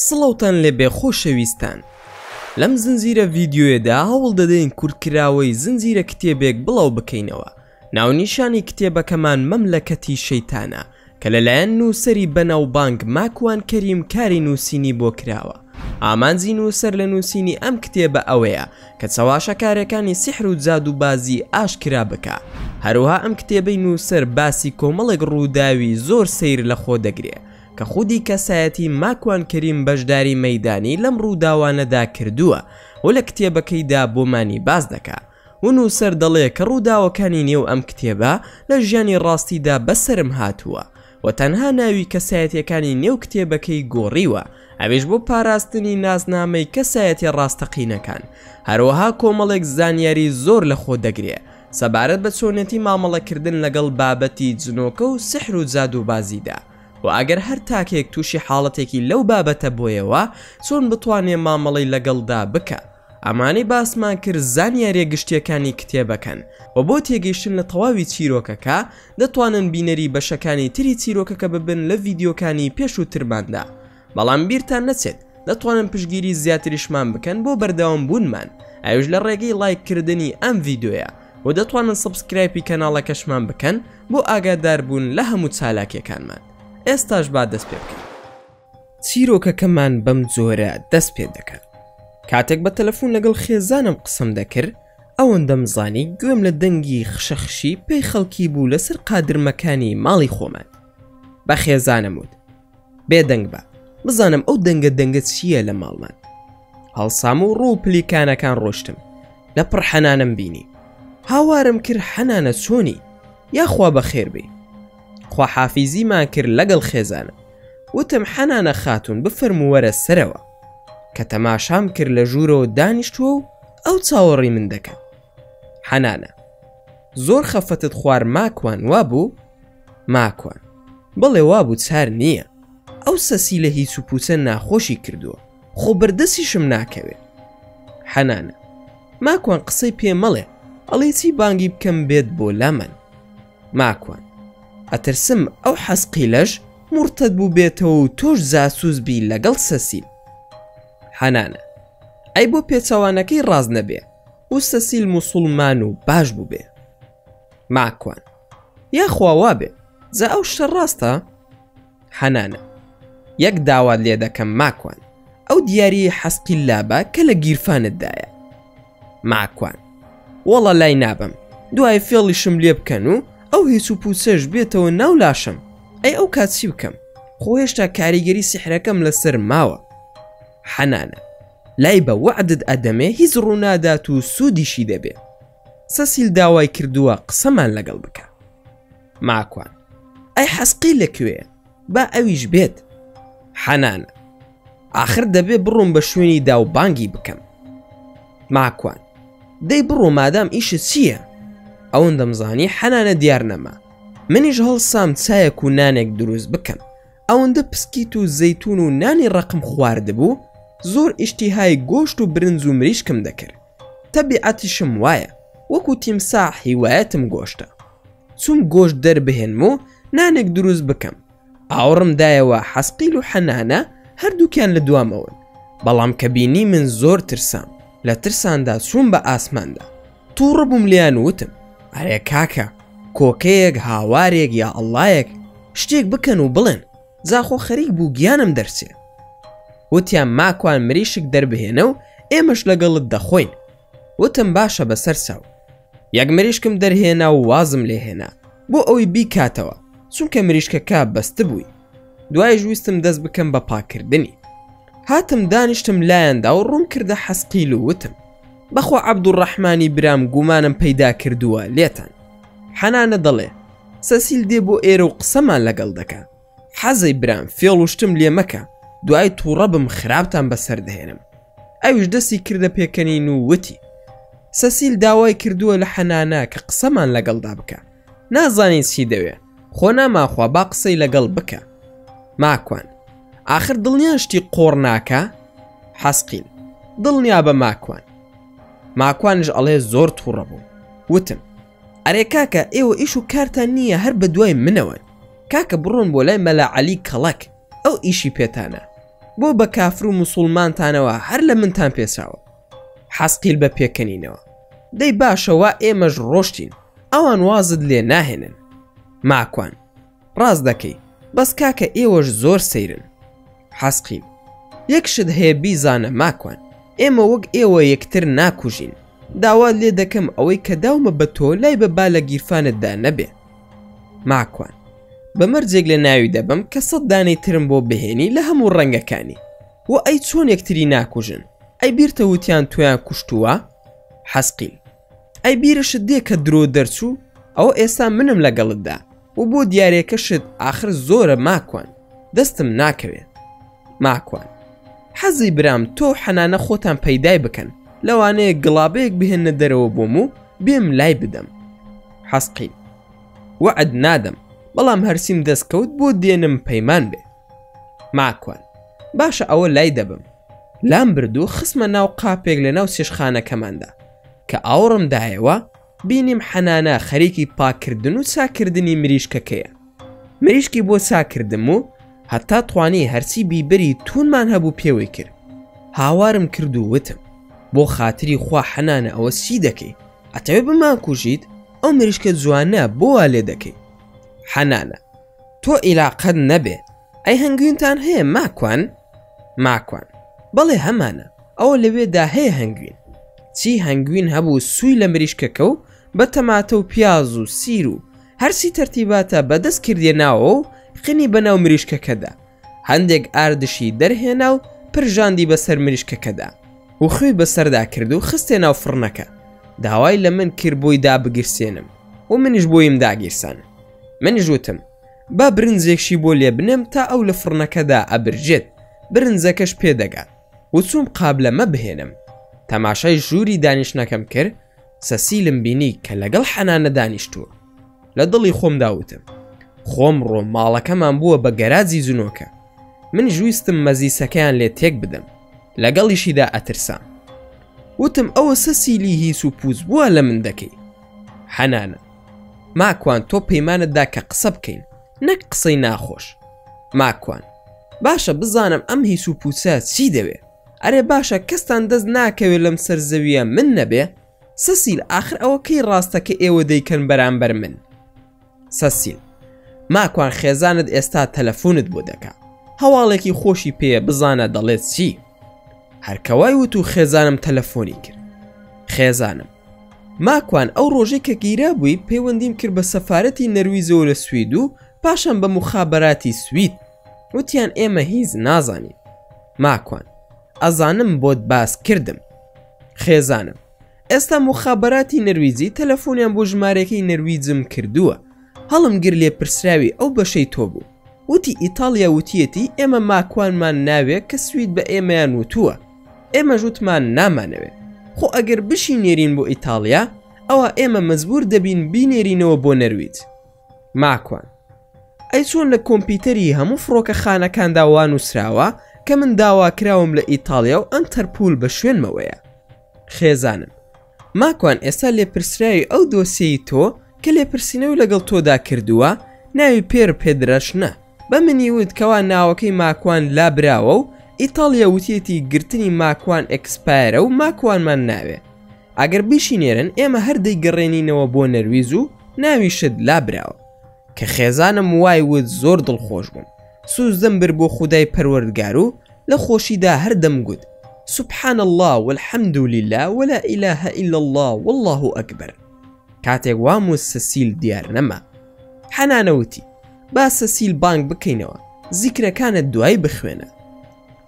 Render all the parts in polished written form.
سڵاوتان لێبێ خۆشەویستان. لەم زنجیرە ڤیدیۆیەدا هەوڵ دەدەین کورتکراوەی زنجیرە کتێبێک بڵاو بکەینەوە. ناونیشانی کتێبەکەمان مەملەکەتی شەیتانە کە لەلایەن نووسەری بەناوبانگ ماکوان کەریم کاری نووسینی بۆ کراوە. ئامانجی نووسەر لە نووسینی ئەم کتێبە ئەوەیە کە چاواشەکارەکانی سیحر و جادوبازی ئاشکرا بکە. هەروها ئەم کتێبەی نووسەر باسی کۆمەڵێک ڕووداوی زۆر سەیر لە خۆ دەگرێ کە خودی کەسایەتی ماکوان کەریم بەشداری مەیدانی لەم ڕووداوانەدا کردووە و لە کتێبەکەیدا بۆمانی باز دەکا و نووسەر دەڵێ کە ڕووداوەکانی نێو ئەم کتێبە لە ژیانی ڕاستیدا بەسرم هاتووە و تەنها ناوی کەسایەتیەکانی نێو کتێبەکەی گۆڕیوە، ئەوێش بۆ پاراستنی نازنامەی کەسایەتی ڕاستەقینەکان. هەروەها کۆمەڵێک زانیاری زۆر لە خۆ دەگرێ سەبارەت بە چۆنێتی مامەڵەکردن لەگەڵ بابەتی جنۆکە و سحر و جادوبازیدا و ئەگەر هەر تاکێک تووشی حاڵەتێکی لەو بابەتە بۆیەوە چۆن بتوانێ مامەڵەی لەگەڵدا بکە. ئەمانەی باسمان کرد زانیاریە گشتیەکانی کتێبەکەن و بۆ تێگەیشتن لە تەواوی چیرۆکەکە دەتوانن بینەری بەشەکانی تری چیرۆکەکە ببن لە ڤیدیۆکانی پێش و ترماندا. بەڵام بیرتان نەچێت دەتوانن پشگیری زیاتریشمان بکەن بۆ بەردەوام بوونمان، ئەوش لە ڕێگەی لایککردنی ئەم ڤیدیۆیە و دەتوانن سبسکرایبی کەناڵەکەشمان بکەن بۆ ئاگادار بوون لە هەموو چالاکیەکانمان. ئێستاش با دەست پێ بکەین. چیرۆکەکەمان بەم جۆرە دەست پێ دەکات. کاتێک بە تەلەفۆن لەگەڵ خێزانم قسم دەکرد ئەوەندەم زانی گوێم لە دەنگی خشەخشی پێی خەڵکی بوو لەسەر قادرمەکانی ماڵی خۆمان. بە خێزانم وت بێدەنگ بە بزانم ئەو دەنگە چییە لە ماڵمان. هەڵسام و ڕوو پلیکانەکان ڕۆشتم لە پڕ حەنانم بینی. هاوارم کرد حەنانە چۆنی یاخوا بەخێر بێ. خواحافیزیمان کرد لەگەڵ خێزانە. وتم حەنانە خاتون بفەرمووەرە سەرەوە کە تەماشام کرد لە ژوورەوە دانیشتووە و ئەو چاوەڕی من دەکەن. حەنانە زۆر خەفەتت خوار ماکوان وابوو؟ ماکوان بڵێ وابوو چار نییە. ئەو سەسی لە هیچ و پوچە ناخۆشی کردووە خۆ بەردەسیشم ناکەوێ. حەنانە ماکوان قسەی پێ مەڵێ ئەڵێ چی بانگی بکەم بێت بۆ لامەن. ماکوان ئەترسم ئەو حەسقیلەش مرتد بوو بێتەوە و تۆش جاسوس بی لەگەڵ سەسیل. حەنانە ئەی بۆ پێچەوانەکەی ڕاز نەبێ و سەسیل موسڵمان و باش بوو بێ. ماکوان یاخوا وابێ جا ئەو شتە ڕاستە؟ حەنانە یەک داوات لێ دەکەم ماکوان، ئەو دیاریی حەسقی لابە کە لە گیرفانتدایە. ماکوان وەڵە لای نابم، دوای فێڵیشم لێ بکەن و ئەو هیچ و پوچەش بێتەوە ناو لاشم. ئەی ئەو کات چی بکەم؟ خۆ هێشتا کاریگەری سیحرەکەم لەسەر ماوە. حەنانە لای بە وعدت ئەدەمێ هیچ ڕوونادات و سوودیشی دەبێ. سەسیل داوای کردووە قسەمان لەگەڵ بکە. ماکوان ئەی حەسقی لەکوێیە با ئەویش بێت. حەنانە ئاخر دەبێ بڕۆم بە شوێنی دا و بانگی بکەم. ماکوان دەی بڕۆ مادام ئیشت چییە؟ ئەوەندەم زانی حەنانە دیار نەما. منیش هەڵسام چایەک و نانێک دروست بکەم. ئەوەندە پسکیت و زەیتون و نانی ڕقم خواردبوو زۆر ئیشتیهای گۆشت و برنج و مریشکم دەکرد. تەبیعەتیشم وایە وەکو تیمساح هیوایەتم گۆشتە. چوم گۆشت دەربهێنم و نانێک دروست بکەم. ئاوڕم دایەوە حەسقیل و حەنانە هەردووکیان لە دوامەون. بەڵام کە بینی من زۆر ترسام، لە ترساندا چوم بە ئاسماندا. تووڕە بووم لیان وتم ئەرێ کاکە کۆکەیەک هاوارێک یا ئەڵڵایەک شتێک بکەن و بڵێن زاخۆ خەریک بوو گیانم دەرچێ. وتیان ماکوان مریشک دەربهێنە و ئێمەش لەگەڵت دەخۆین. وتم باشە بەسەر چاو. یەک مریشکم دەرهێنا و وازم لێهێنا بۆ ئەوەی بیکاتەوە چونکە مریشکەکە بەستە بووی. دوای ویستم دەست بکەم بە پاکردنی. هاتم دانیشتم لایەندا و ڕوون کردە حەسقیل و وتم بەخوا عەبدوڕەحمانی برام گومانم پەیدا کردووە لێتان. حەنانە دەڵێ سەسیل دێ بۆ ئێرە و قسەمان لەگەڵ دەکا. حەزەی برام فێڵ وشتم لێ مەکە، دوای تووڕە بم خراپتان بەسەر دەهێنم. ئەویش دەستی کردە پێکەنین و وتی سەسیل داوای کردووە لە حەنانە کە قسەمان لەگەڵدا بکە. نازانین چی دەوێ، خۆ ناماخوا با قسەی لەگەڵ بکە. ماکوان آخر دڵنیان شتی قۆڕ ناکە؟ حەسقیل دڵنیا بە ماکوان. ماکوانش ئەڵێ زۆر تووڕە بوو. وتم ئەرێ کاکە ئێوە ئیش و کارتان نییە هەر بە دوای منەوەن. کاکە بڕۆن بۆ لای مەلا عەلی کەڵک، ئەو ئیشی پێتانە، بۆ بە کافر و موسڵمانتانەوە هەر لە منتان پێسراوە. حەسقیل بە پێکەنینەوە دەی باشەوە ئێمەش ڕۆشتین، ئەوان وازت لێ ناهێنن. ماکوان ڕاست دەکەی، بەس کاکە ئێوەش زۆر سەیرن. حەسقیل یەکشت هەیە بیزانە ماکوان، ئێمە وەک ئێوە یەکتر ناکوژین. داوا لێ دەکەم ئەوەی کە داومە بە تۆ لای بەبا لە گیرفانتدا نەبێ. ماکوان بەمەرجێک لە ناوی دەبم کە 100 دانەی ترم بۆ بهێنی لە هەموو ڕەنگەکانی. و ئەی چۆن یەکتری ناکوژن؟ ئەی بیرتە وتیان تۆیان کوشتووە؟ حەسقیل ئەی بیرشت دێ کە درۆ دەرچوو؟ ئەوە ئێستا منم لەگەڵتدا و بۆ دیارێکەشت ئاخر زۆرە ماکوان، دەستم ناکەوێت. ماکوان حەزی برام تۆ حەنانە خۆتان پەیدای بکەن، لەوانەیە گڵابەیەک بهێنە دەرەوە بۆم و بێم لای بدەم. حەسقیل وعد نادەم، بەڵام هەرسیم دەستکەوت بۆ دێنم پەیمان بێ. ماکوان باشە ئەوە لای دەبم. لام بردو خسمە ناو قاپێک لە ناو سێشخانەکەماندا کە ئاوڕمدایەوە بینیم حەنانە خەریکی پاکردن و چاکردنی مریشکەکەیە. مریشکی بۆ چاکردم و هەتا توانی هەرچی بیبەری توونمان هەبوو پێوەی کرد. هاوارم کرد و وتم بۆ خاتری خوا حەنانە ئەوە چی دەکەی؟ ئەتەوێ بمان کوژیت؟ ئەو مریشکە جوانە بۆ وا لێ دەکەی؟ حەنانە تۆ ئیلاقەت نەبێ، ئەی هەنگوینتان هەیە ماکوان؟ ماکوان بەڵێ هەمانە، ئەوە لەوێدا هەیە هەنگوین. چی هەنگوین هەبوو سووی لە مریشکەکە و بە تەماتە و پیاز و سیر و هەرسی تەرتیباتە بەدەست کردێ ناوە و قنی بەناو مریشکەکەدا، هەندێک ئاردشی دەرهێنا و پرژاندی بەسەر مریشکەکەدا و خوێ بەسەردا کرد و خستێ ناو فڕنەکە. داوای لە من کرد بۆی دابگرسێنم و منیش بۆیم داگیرسان. منیش وتم با برنجێکشی بۆ لێ بنم تا ئەو لە فڕنەکەدا ئەبرجێت، برنجەکەش پێدەگات و چوم قابلەمە بهێنم. تەماشای ژووری دانیشتنەکەم کرد، سەسیلم بینی کە لەگەڵ حەنانە دانیشتووە. لە دڵی خۆم داوتم خۆم ڕۆ ماڵەکەمان بووە بە گەراجی جنۆکە، من ژویستم مەزیسەکەیان لێ تێک بدەم، لەگەڵیشیدا ئەترسام. وتم ئەوە سەسیلی هیس و پووز بووە لە من دەکەی. حەنانە ماکوان تۆ پەیمانتدا کە قسە بکەین، نەک قسەی ناخۆش. ماکوان باشە بزانم ئەم هیس و پووسە چی دەوێ؟ ئەرێ باشە کەستان دەست ناکەوێت لەم سەرزەویە من نەبێ؟ سەسیل ئاخر ئەوە کەی ڕاستەکە ئێوە دەیکەن بەرامبەر من؟ سەسیل ماکوان خێزانت ئێستا تەلەفۆنت بۆ دەکا، هەواڵێکی خۆشی پێە بزانە دەڵێت چی؟ هەرکەوای وت و خێزانم تەلەفۆنی کرد. خێزانم ماکوان ئەو ڕۆژەی کە گیرا بووی پەیوەندیم کرد بە سەفارەتی نەرویزەوە لە سوید و پاشان بە مخابەراتی سوید، وتیان ئێمە هیچ نازانین. ماکوان ئەزانم بۆت باس کردم. خێزانم ئێستا مخابەراتی نەرویزی تەلەفۆنیان بۆ ژمارەکەی نەرویجم کردووە، هەڵم گر لێ پرسراوی ئەو بەشەی تۆ بوو، وتی ئیتالیا وتیەتی ئێمە ماکوانمان ناوێت کە سوید بە ئێمەیان وتووە، ئێمە ژوتمان نامانەوێت. خۆ ئەگەر بشینێرین بۆ ئیتالیا ئەوە ئێمە مەجبور دەبین بینێرینەوە بۆ نەرویج. ماکوان ئەی چۆن لە کۆمپیوتەری هەموو فڕۆکە خانەکاندا وانووسراوە کە من داواکراوم لە ئیتالیا و ئەنتەرپۆل بە شوێنمەوەیە. خێزانم ماکوان ئێستا لێپرسراوی ئەو دۆسیەی تۆ کە لێپرسینەوە لەگەڵ تۆدا کردووە ناوی پێر پێدرەشنە، بە منی وت کەوا ناوەکەی ماکوان لابراوە و ئیتالیا وتیەتی گرتنی ماکوان ئەکسپایرە و ماکوانمان ناوێ. ئەگەر بشینێرن ئێمە هەر دەیگەڕێنینەوە بۆ نەرویز و ناویشت لابراوە. کە خێزانم وای وت زۆر دڵخۆش بووم، سوزدەم بر بۆ خودای پەروەردگار و لە خۆشیدا هەردەم گوت سبحان الله والحمد لله ولا إله إلا الله والله أكبر. کاتێک وام سەسیل دیار نەما. حەنانەوتی با سەسیل بانگ بکەینەوە، زیکرەکانت دوای بخوێنە.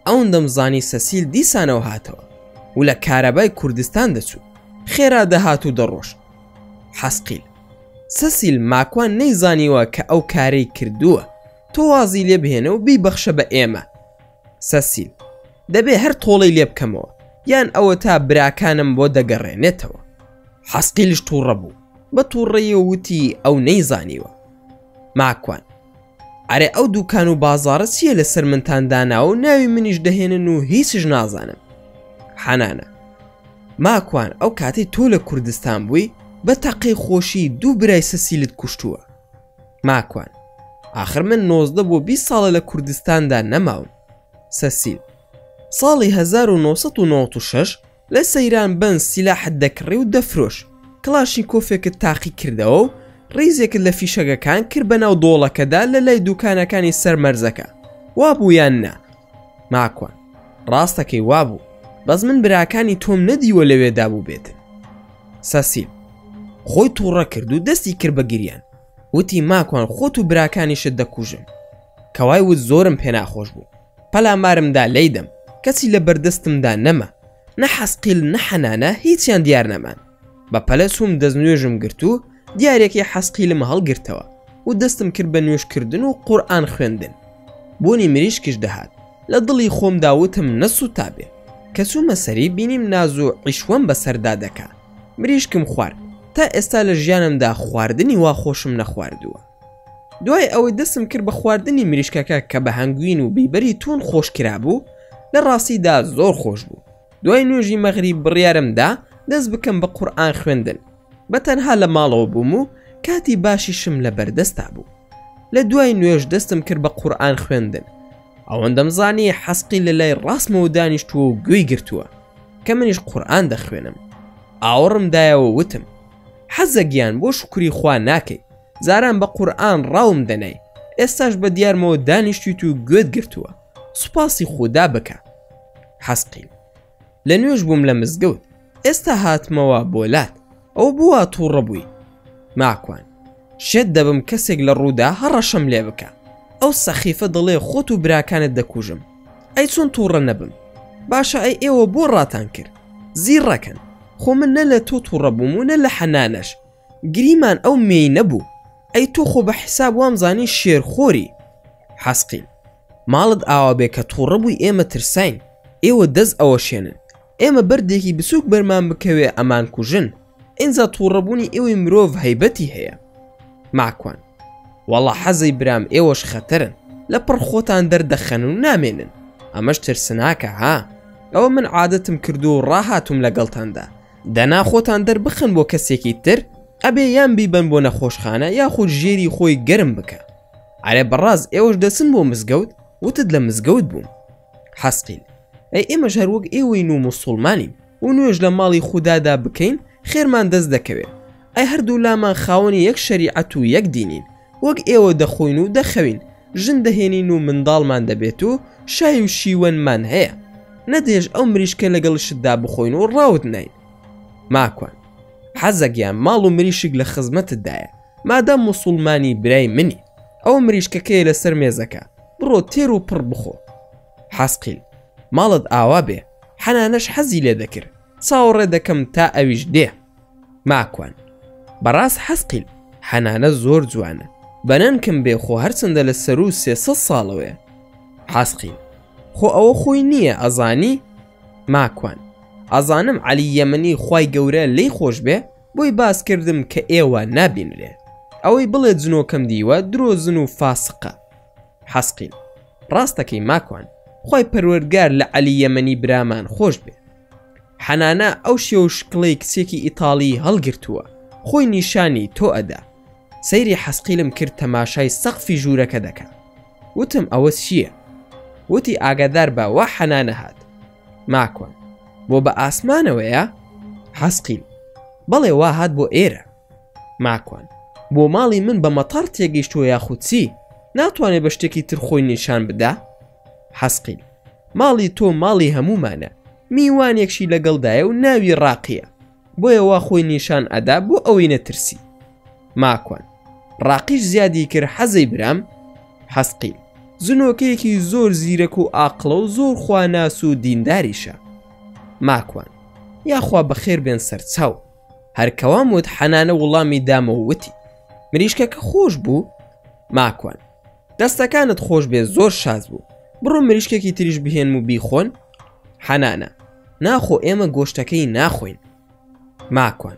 ئەوەن دەمزانی سەسیل دیسانەوە هاتەوە و لە کارەبای کوردستان دەچوو، خێرا دەهات و دەڕۆشت. حەسقیل سەسیل ماکوان نەیزانیوە کە ئەو کارەی کردووە، تۆ وازی لێ بهێنە و بیبەخشە بە ئێمە. سەسیل دەبێ هەر تۆڵەی لێ بکەمەوە یان ئەوە تا براکانم بۆ دەگەڕێنێتەوە. حەسقیلش تووڕە بوو، بە تووڕەیە وتی ئەو نەیزانیوە. ماکوان ئەرێ ئەو دوکان و بازاڕە چییە لەسەر منتان داناوە و ناوی منیش دەهێنن و هیچش نازانم. حەنانە ماکوان ئەو کاتەی تۆ لە کوردستان بووی بە تەقەی خۆشی دوو برای سەسیلت کوشتووە. ماکوان آخر من 19 بۆ 20 ساڵە لە کوردستاندا نەماوم. سەسیل ساڵی 1996 لە سەیران بن سیلاحت دەکڕی و دەفرۆش کڵاشینکۆفێکت تاقی کردەوە و ڕیزێکت لە فیشەکەکان کرد بە ناو دۆڵەکەدا لە لای دوکانەکانی سەرمەرزەکە. وابوو یان نا؟ ماکوان ڕاستەکەی وابوو، بەس من براکانی تۆم نەدیوە لەوێدا بوو بێتن. سەسیل خۆی تووڕە کرد و دەستی کرد بە گریان. وتی ماکوان خۆت و براکانیشت دەکوژم. کەوای وت زۆرم پێ ناخۆش بوو. پەلامارمدا لەیدەم کەسی لە بەردەستمدا نەما، نە حەسقیل نە حەنانە هیچیان دیار نەمان. بە پەلەسوم دەستنوێژم گرت و دیارێکی حەسقیلم هەڵگرتەوە و دەستم کرد بە نوێشکردن و قورئان خوێندن. بۆنی مریشکش دەهات لە دڵی خۆمدا وتم نەسووتا بێ. کە چوومە سەری بینیم ناز و عیشوەم بەسەردا دەکا. مریشکم خوارد تا ئێستا لە ژیانمدا خواردنی وا خۆشم نەخواردووە. دوای ئەوەی دەستم کرد بە خواردنی مریشکەکە کە بە هەنگوین و بیبەری تون خۆش کرابوو، لە ڕاستیدا زۆر خۆش بوو. دوای نوێژی مەغریب بڕیارمدا دەست بکەم بە قورئان خوێندن. بەتەنها لە ماڵەوە بووم و کاتی باشیشم لە بەردەستا بوو. لە دوای نوێژ دەستم کرد بە قورئان خوێندن. ئەوەندەم زانی حەسقی لە لای ڕاستمەوە دانیشتووە و گوێی گرتووە کە منیش قورئان دەخوێنم. ئاوەڕمدایەوە وتم حەزە گیان بۆ شکری خوا ناکەی، زاران بە قورئان ڕاوم دەنای، ئێستاش بە دیارمەوە دانیشتیت و گوێت گرتووە، سوپاسی خۆدا بکە. حەسقیل لە نوێژ بووم لە مزگەوت، ئێستا هاتمەوە بۆلات، ئەو بووە تووڕە بووی. ماکوان شێت دەبم کەسێک لە ڕوودا هەڕەشەم لێ بکە. ئەو سەخیفە دەڵێ خۆت و براکانت دەکوژم. ئەی چۆن تووڕە نەبم؟ باشە ئەی ئێوە بۆ ڕاتان کرد؟ زیڕەکەن، خۆ من نە لە تۆ تووڕە بووم و نە لە حەنانەش. گریمان ئەو مێی نەبوو. ئەی تۆ خۆ بە حیساب وامزانی شێرخۆری. حەسقیل ماڵت ئاوا بێ کە تووڕە بووی ئێمە ترساین، ئێوە دەست ئەوە شێنن، ئێمە بەردێکی بچووک بەرمان بکەوێ ئەمان کوژن. ئینجا تووڕەبوونی ئێوەی مرۆڤ هەیبەتی هەیە. ماکوان وەڵا حەزەی برام ئێوەش خەتەرن، لە پڕ خۆتان دەردەخەن و نامێنن. ئەمەش ترسناکە ها؟ ئەوە من عادەتم کردو و ڕاهاتوم لەگەڵتاندا. دەنا خۆتان دەربخن بۆ کەسێکی تر، ئەبێ یان بیبەن بۆ نەخۆشخانە یاخود ژێری خۆی گەرم بکە. ئارێ بەڕاز ئێوەش دەچن بۆ مزگەوت؟ وتت لە مزگەوت بووم. حەسقیل ئەی ئێمەش هەر وەک ئێوەین و موسڵمانین و نوێژ لە ماڵی خودادا بکەین خێرمان دەست دەکەوێت. ئەی هەردوو لامان خاوەنی یەک شەریعەت و یەک دینین، وەک ئێوە دەخۆین و دەخەوین، ژن دەهێنین و منداڵمان دەبێت و شای و شیوەنمان هەیە. نەدێژ ئەو مریشکە لەگەڵشتدا بخۆین و ڕاوت نین. ماکوان حەزە گیان ماڵ و مریشک لە خزمەتتدایە، مادام موسڵمانی برای منی. ئەو مریشکەکەی لەسەر مێزەکە، بڕۆ تێر و پڕ بخۆ. حەسقیل ماڵت ئاوا بێ، حەنانەش حەزی لێ دەکرد، چاوەڕێ دەکەم تا ئەویش دێ. ماکوان بەڕاست حەسقیل حەنانە زۆر جوانە، بەنەنکم بێ خۆ هەرچەندە لە سەر و 300 ساڵەوەیە. حەسقیل خۆ ئەوە خۆی نییە ئەزانی؟ ماکوان ئەزانم عەلی یەمەنی خوای گەورە لی خۆش بێ بۆی باس کردم کە ئێوە نابینرێ، ئەوەی بڵێ جنۆکەم دیوە درۆزن و فاسقە. حەسقیل ڕاستەکەی ماکوان، خوای پەروەردگار لە عەلی یەمەنی برامان خۆش بێ. حەنانە ئەو شێو شکڵەی کچێکی ئیتاڵی هەڵگرتووە، خۆی نیشانی تۆ ئەدا. سەیری حەسقیلم کرد تەماشای سەقفی ژوورەکە دەکا. وتم ئەوە چییە؟ وتی ئاگادار بە وا حەنانە هات. ماکوان بۆ بە ئاسمانەوەیە؟ حەسقیل بەڵێ وا هات بۆ ئێرە. ماکوان بۆ ماڵی من بە مەتەڕ تێگەیشتووە یاخود چی؟ ناتوانێت بە شتێکی تر خۆی نیشان بدا؟ حەسقیل ماڵی تۆ ماڵی هەمومانە، میوانێکشی لەگەڵدایە و ناوی ڕاقیە، بۆیە وا خۆی نیشان ئەدا بۆ ئەوەی نەترسی. ماکوان ڕاقیش زیادی کرد حەزەی برام. حەسقیل زنۆکەیەکی زۆر زیرەک و ئاقڵە و زۆر خواناس و دینداریشە. ماکوان یاخوا بەخێر بێن سەرچاو. هەرکەوام وت حەنانە وڵامی دامەوە وتی مریشکەکە خۆش بوو. ماکوان دەستەکانت خۆش بێ، زۆر شاز بوو، بڕۆ مریشکێکی تریش بهێن و بیخۆن. حەنانە ناخۆ ئێمە گۆشتەکەی ناخۆین. ماکوان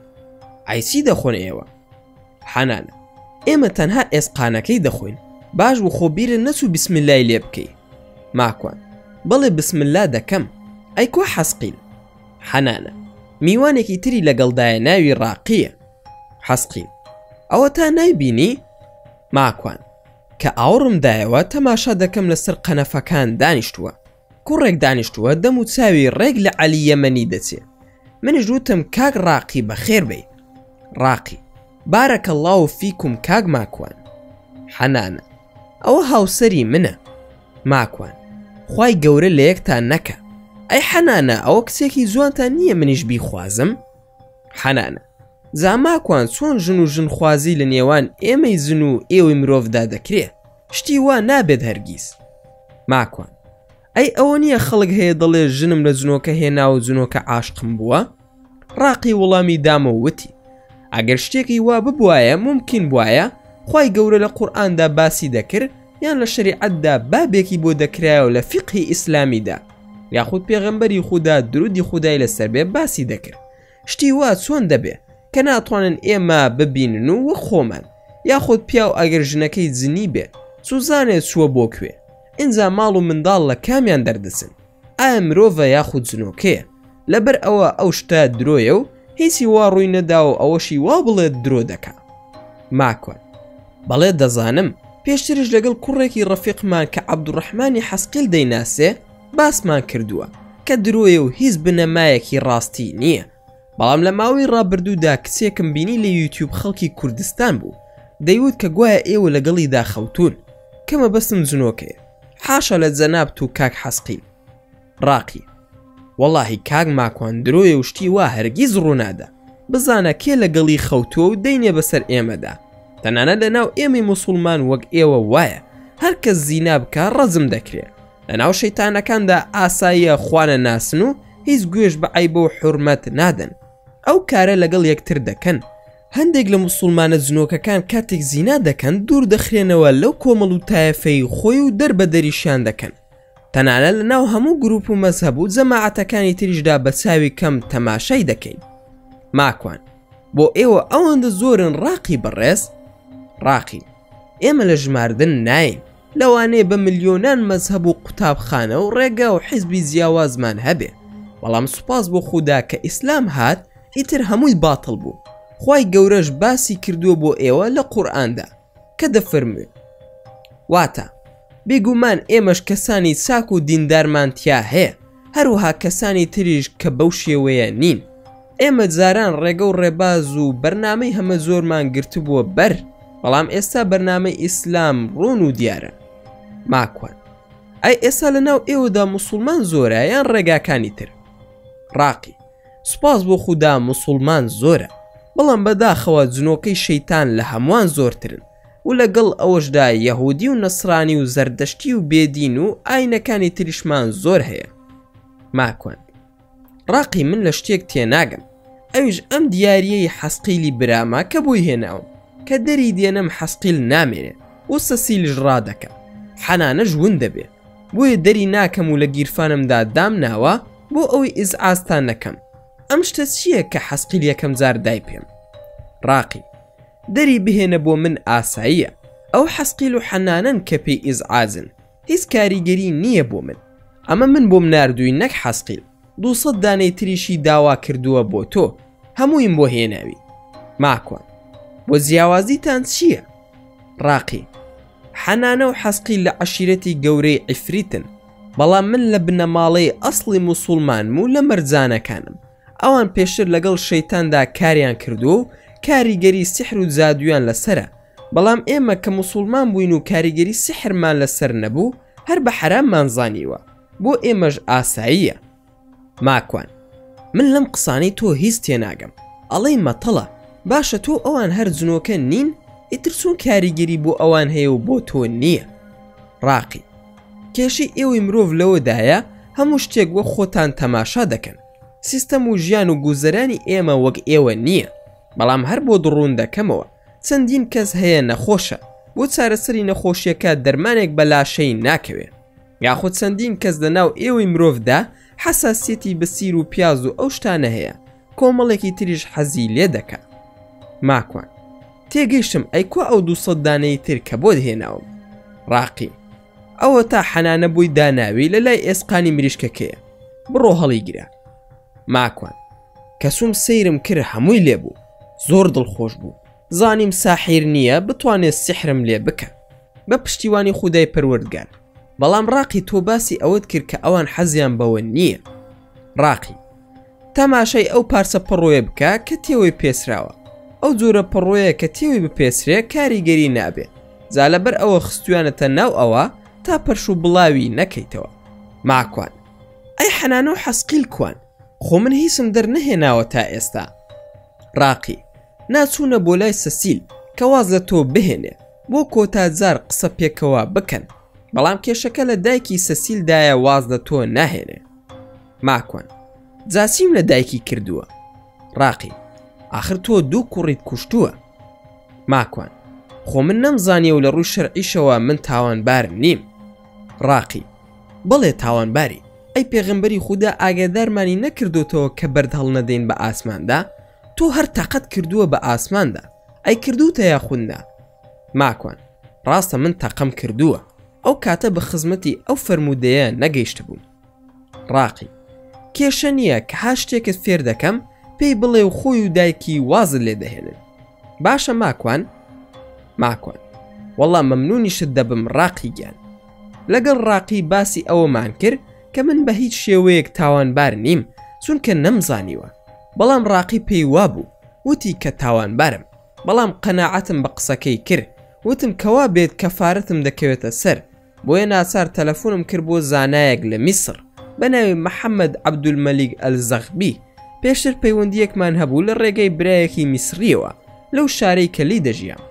ئایچی دەخۆن ئێوە؟ حەنانە ئێمە تەنها ئێسقانەکەی دەخۆین، باش و خۆ بیرە نەچوو بسمیلای لێ بکەی. ماکوان بەڵێ بسملا دەکەم. ئەی کۆ حەسقیل حەنانە میوانێکی تری لەگەڵدایە ناوی ڕاقیە. حەسقیل ئەوە تا نایبینی؟ ماکوان کە ئاوڕمدایەوە تەماشا دەکەم لەسەر قەنەفەکان دانیشتووە. کوڕێک دانیشتووە دەم و چاوی ڕێک لە عەلی یەمەنی دەچێ. منیش وتم کاک ڕاقی بەخێر بێ. ڕاقی بارەکەڵڵاو فیکم کاک ماکوان. حەنانە ئەوە هاوسەری منە. ماکوان خوای گەورە لە یەکتان نەکە. ئەی حەنانە ئەوە کچێکی جوانتان نییە منیش بیخوازم؟ حەنانە جا ماکوان چۆن ژن و ژنخوازی لە نێوان ئێمەی زن و ئێوەی مرۆڤدا دەکرێت؟ شتی وا نابێت هەرگیز. ماکوان ئەی ئەوە نییە خەڵک هەیە دەڵێ ژنم لە جنۆکە هێنا و جنۆکە عاشقم بووە؟ ڕاقی وەڵامی دامە وتی ئەگەر شتێکی وا ببوایە ممکن بواە خوای گەورە لە قورئاندا باسی دەکرد یان لە شەریعەتدا بابێکی بۆ دەکرایەوە لە فیقهی ئیسلامیدا یاخود پێغەمبەری خودا درودی خودای لەسەر بێ باسی دەکرد. شتی وا چۆن دەبێ کە ناتوانن ئێمە ببینن و وە خۆمان یاخود پیاو ئەگەر ژنەکەی جنی بێ سوزانێت چووە بۆ کوێ ئینجا ماڵ و منداڵ لە کامیان دەردەچن؟ ئایا مرۆڤە یاخود جنۆکەیە؟ لەبەر ئەوە ئەو شتە درۆیە و هیچی وا ڕووی نەدا و ئەوەشی وا بڵێت درۆ دەکا. ماکوان بەڵێ دەزانم پێشترش لەگەڵ کوڕێکی ڕەفیقمان کە عەبدوڕەحمانی حەسقیل دەیناسێ باسمان کردووە کە درۆیە و هیچ بنەمایەکی ڕاستی نییە. بەڵام لە ماوەی ڕابردوودا کچێکم بینی لە یوتیوب خەڵکی کوردستان بوو دەیوت کە گوایە ئێوە لەگەڵی داخەوتون کەمە بەسم جنۆکەیە. حاشا لە جەنابت و کاک حەسقیل. ڕاقی وەڵاهی کاک ماکوان درۆیە و شتی وا هەرگیز ڕوونادا بزانە کێ لەگەڵی خەوتووە و دەینێ بەسەر ئێمەدا. تەنانەت لەناو ئێمەی موسڵمان وەک ئێوە وایە هەرکەس زینا بکە ڕەزم دەکرێت. لەناو شەیتانەکاندا ئاساییە خوانە ناسن و هیچ گوێش بە عەیبە و حورمەت نادەن. ئەو کارە لەگەڵ یەکتر دەکەن. هەندێک لە موسڵمانە جنۆکەکان کاتێک زینا دەکەن دوور دەخرێنەوە لەو کۆمەڵ و تایەفەی خۆی و دەربە دەریشیان دەکەن. تەنانەت لەناو هەموو گروپ و مەزهەب و جەماعەتەکانی تریشدا بە چاوی کەم تەماشای دەکەین. ماکوان بۆ ئێوە ئەوەندە زۆرن ڕاقی بەڕێز؟ ڕاقی ئێمە لە ژماردن ناین لەوانەیە بە ملیۆنان مەزهەب و قوتابخانە و ڕێگا و حیزبی جیاوازمان هەبێ. بەڵام سوپاس بۆ خودا کە ئیسلام هات ئیتر هەمووی باتڵ بوو. خوای گەورەش باسی کردووە بۆ ئێوە لە قورئاندا کە دەفەرموێ واتە بێگومان ئێمەش کەسانی چاک و دیندارمان تیا هەیە هەروها کەسانی تریش کە بەو شێوەیە نین. ئێمە جاران ڕێگە و ڕێباز و بەرنامەی هەمە زۆرمان گرتبووە بەر بەڵام ئێستا بەرنامەی ئیسلام ڕوون و دیارە. ماکوان ئەی ئێستا لەناو ئێوەدا موسڵمان زۆرە یان ڕێگاکانی تر؟ ڕاقی سوپاس بۆ خودا موسڵمان زۆرە بەڵام بەداخەوە جنۆکەی شەیتان لە هەمووان زۆرترن و لەگەڵ ئەوەشدا یەهودی و نەسرانی و زەردەشتی و بێدین و ئاینەکانی تریشمان زۆر هەیە. ماکوان ڕاقی من لە شتێک تێناگەم ئەویش ئەم دیاریەی حەسقیلی برامە کە بۆی هێناوم کە دەری دێنم حەسقیل نامێنێ و سەسیلش ڕادەکە حەنانەش ون دەبێ بۆیە دەری ناکەم و لە گیرفانمدا دام ناوە بۆ ئەوەی ئیزعاجتان نەکەم. ئەم شتە چییە کە حەسقیل یەکەم جار دای پێم؟ ڕاقی دەری بهێنە بۆ من ئاساییە ئەو حەسقیل و حەنانەن کە پێی ئیزعاجن هیچ کاریگەری نییە بۆ من. ئەمە من بۆم ناردووی نەک حەسقیل 200 دانەی تریشی داوا کردووە بۆ تۆ هەموویم بۆ هێناوی. ماکوان بۆ جیاوازیتان چییە؟ ڕاقی حەنانە و حەسقیل لە عەشیرەتی گەورەی عیفریتن بەڵام من لە بنەماڵەی ئەسڵی موسڵمانم و لە مەرجانەکانم. ئەوان پێشتر لەگەڵ شەیتاندا کاریان کردو و کاریگەری سحر و جادویان لەسرە بەڵام ئێمە کە موسڵمان بووین و کاریگەری سحرمان لەسەر نەبوو هەر بە حەراممان زانیوە بۆ ئێمەش ئاساییە. ماکوان من لەم قسانەی تۆ هیچ تێناگەم ئەڵەی مەتەڵە باشە تۆ ئەوان هەر جنۆکە نین ئیتر چۆن کاریگەری بۆ ئەوان هەیە و بۆ تۆ نییە؟ ڕاقی کێشەی ئێوەی مرۆڤ لەوەدایە هەموو شتێک وە خۆتان تەماشا دەکەن. سیستەم و ژیان و گوزەرانی ئێمە وەک ئێوە نییە بەڵام هەر بۆ دڕوون دەکەمەوە. چەندین کەس هەیە نەخۆشە بۆ چارەسەری نەخۆشیەکە دەرمانێک بە لاشەی ناکەوێت یاخود چەندین کەس لەناو ئێوەی مرۆڤدا حەساسیەتی بە سیر و پیاز و ئەو شتانە هەیە کۆمەڵێکی تریش حەزی لێ دەکات. ماکوان تێگەیشتم ئەیکوا ئەو 200 دانەی تر کە بۆ هێناوم. ڕاقی ئەوە تا حەنانە بووی داناوی لە لای ئێسقانی مریشکەکەیە بڕۆ هەڵی گرە. ماکوان کەسوم سەیرم کرد هەمووی لێبوو زۆر دڵخۆش بوو زانیم ساحیر نییە بتوانێت سحرم لێ بکە بە پشتیوانی خودای پەروەردگار بەڵام ڕاقی تۆ باسی ئەوت کرد کە ئەوان حەزیان بەوە نییە ڕاقی تەماشای ئەو پارچە پەڕۆیە بکە کە تێوەی پێسراوە ئەو جۆرە پەڕۆیە کە تێوەی بپێسرێ کاریگەری نابێ جا لەبەر ئەوە خستویانەتە ناو ئەوە تا پەرش و بڵاوی نەکەیتەوە ماکوان ئەی حەنانە و حەسقیل کوان خۆ من هیچم دەرنەهێناوە تا ئێستا ڕاقی ناچوونە بۆ لای سەسیل کە واز لە تۆ بهێنێ بۆ کۆتاجار قسە پێکەوە بکەن بەڵام کێشەکە لە دایکی سەسیلدایە واز لە تۆ ناهێنێ ماکوان جاسیم لە دایکی کردووە ڕاقی آخر تۆ دوو کوڕیت کوشتووە ماکوان خۆ من نەمزانیە و لە ڕووی شەرعیشەوە من تاوانبار نیم ڕاقی بەڵێ تاوانباری ئەی پێغەمبەری خوددا ئاگادارمانی نەکردوتەوە کە بەرد هەڵنەدەین بە ئاسماندا تۆ هەر تاقەت کردووە بە ئاسماندا ئەی کردوتە یاخوندا ماکوان ڕاستە من تاقەم کردووە ئەو کاتە بە خزمەتی ئەو فەرمودەیە نەگەیشت بووم ڕاقی کێشە نییە کە ها شتێکت فێر دەکەم پێی بڵێ و خۆی و دایکی وازت لێ دەهێنن باشە ماکوان وەڵام مەمنونیشت دەبم ڕاقی گیان لەگەڵ ڕاقی باسی ئەوەمان کرد کە من بە هیچ شێوەیەک تاوانبار نیم چونکە نەمزانیوە بەڵام ڕاقی پێی وابوو وتی کە تاوانبارم بەڵام قەناعەتم بە قسەکەی کرد وتم کەوا بێت کەفارەتم دەکەوێتە سەر بۆیە ناچار تەلەفۆنم کرد بۆ زانایەک لە میسر بە ناوی محەممەد عەبدولمەلیک ئەلزەغبی پێشتر پەیوەندیەکمان هەبوو لە ڕێگەی برایەکی میسریەوە لەو شارەی کەلی دەژیام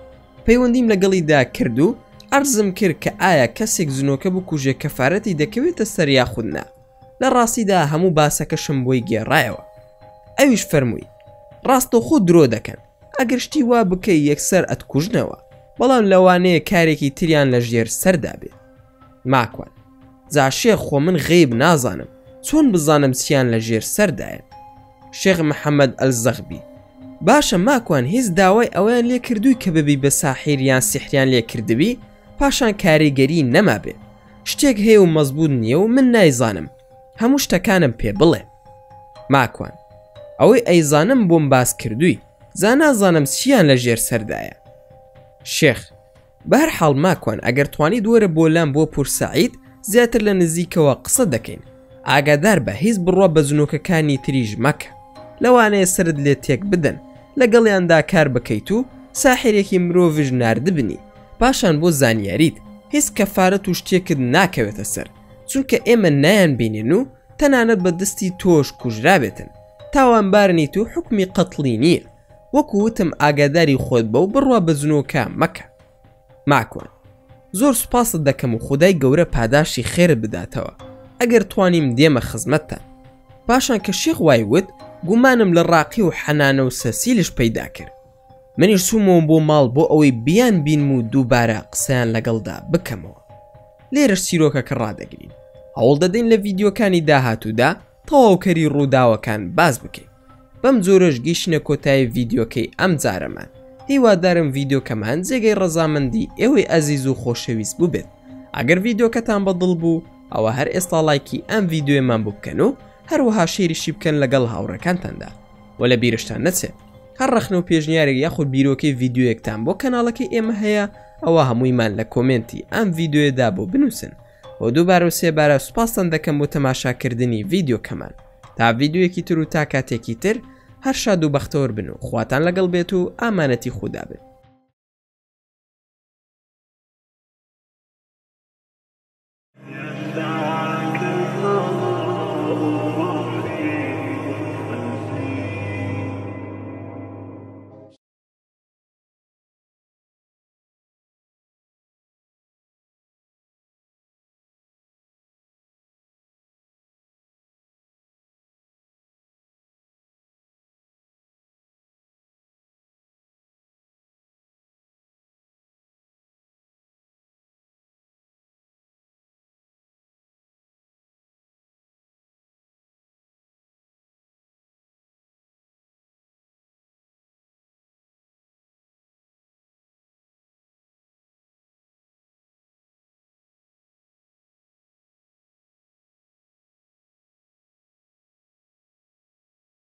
پەیوەندیم لەگەڵیدا کرد و عەرزم کرد کە ئایا کەسێک زنۆکە بکوژێ کەفارەتی دەکەوێتە سەر یاخودنا لە ڕاستیدا هەموو باسەکەشم بۆی گێڕایەوە ئەویش فەرمووی ڕاستەوخۆ درۆ دەکەن ئەگەر شتی وا بکەی یەکسەر ئەتکوژنەوە بەڵام لەوانەیە کارێکی تریان لە ژێر سەردا بێت ماکوان جا شێخ خۆ من غەیب نازانم چۆن بزانم چیان لە ژێر سەردایە شێخ محەممەد ئەلزەغبی باشە ماکوان هیچ داوای ئەویان لێ کردووی کە ببی بە ساحیریان سحریان لێ کردبی پاشان کاریگەری نەما بێ شتێک هەیە و مەزبوط نییە و من نایزانم هەموو شتەکانم پێ بڵێ ماکوان ئەوەی ئەیزانم بۆم باس کردووی زا نازانم چیان لە ژێر سەردایە شێخ بەهەرحاڵ ماکوان ئەگەر توانیت وەرە بۆ لام بۆ پورسەعید زیاتر لە نزیکەوە قسە دەکەین ئاگادار بە هیچ بڕوا بە زنۆکەکانی تریژ مەکە لەوانەیە سرت لێ تێک بدەن لەگەڵیاندا کار بکەیت و ساحرێکی مرۆڤژ ناردبنی پاشان بۆ زانیاریت هیچ کەفارەت و شتێکت ناکەوێتە سەر چونکە ئێمە نایان بینێن و تەنانەت بە دەستی تۆش کوژرابێتن تاوانبارنیت و حکمی قەتڵی نییە وەکو وتم ئاگاداری خۆت بە و بڕوا بە زنۆکە مەکە ماکوان زۆر سوپاست دەکەم و خودای گەورە پاداشی خێرت بداتەوە ئەگەر توانیم دێمە خزمەتتان پاشان کە شێخ وای وت گومانم لە ڕاقی و حەنانە و سەسیلش پەیدا کرد منیش چوومەوە بۆ ماڵ بۆ ئەوەی بیان بینم و دووبارە قسەیان لەگەڵدا بکەمەوە لێرەش چیرۆکەکە ڕادەگرین هەوڵ دەدەین لە ڤیدیۆکانی داهاتوودا تەواوکەری ڕووداوەکان باز بکەین بەم جۆرەش گەیشتنە کۆتایی ڤیدیۆکەی ئەم جارەمان هیوادارم ڤیدیۆکەمان جێگەی ڕەزامەندی ئێوەی ئەزیز و خۆشەویست بوو بێت ئەگەر ڤیدیۆکەتان بەدڵ بوو ئەوە هەر ئێستا لایکی ئەم ڤیدیۆمان بوو بکەن و هەروەها شێریشی بکەن لەگەڵ هاوڕەکانتاندا و لە بیرشتان نەچێت هەر ڕەخنە و پێشنیارێک یاخود بیرۆکەی ڤیدیۆیەکتان بۆ کەناڵەکەی ئێمە هەیە ئەوە هەموویمان لە کۆمنتی ئەم ڤیدیۆیەدا بۆ بنووسن و دووبارە و سێبارە سوپاسان دەکەم بۆ تەماشاکردنی ڤیدیۆکەمان تا ڤیدیۆیەکی تر و تا کاتێکی تر هەر شاد و بەختەوەر بن و خواتان لەگەڵ بێت و ئامانەتی خوددا بێت.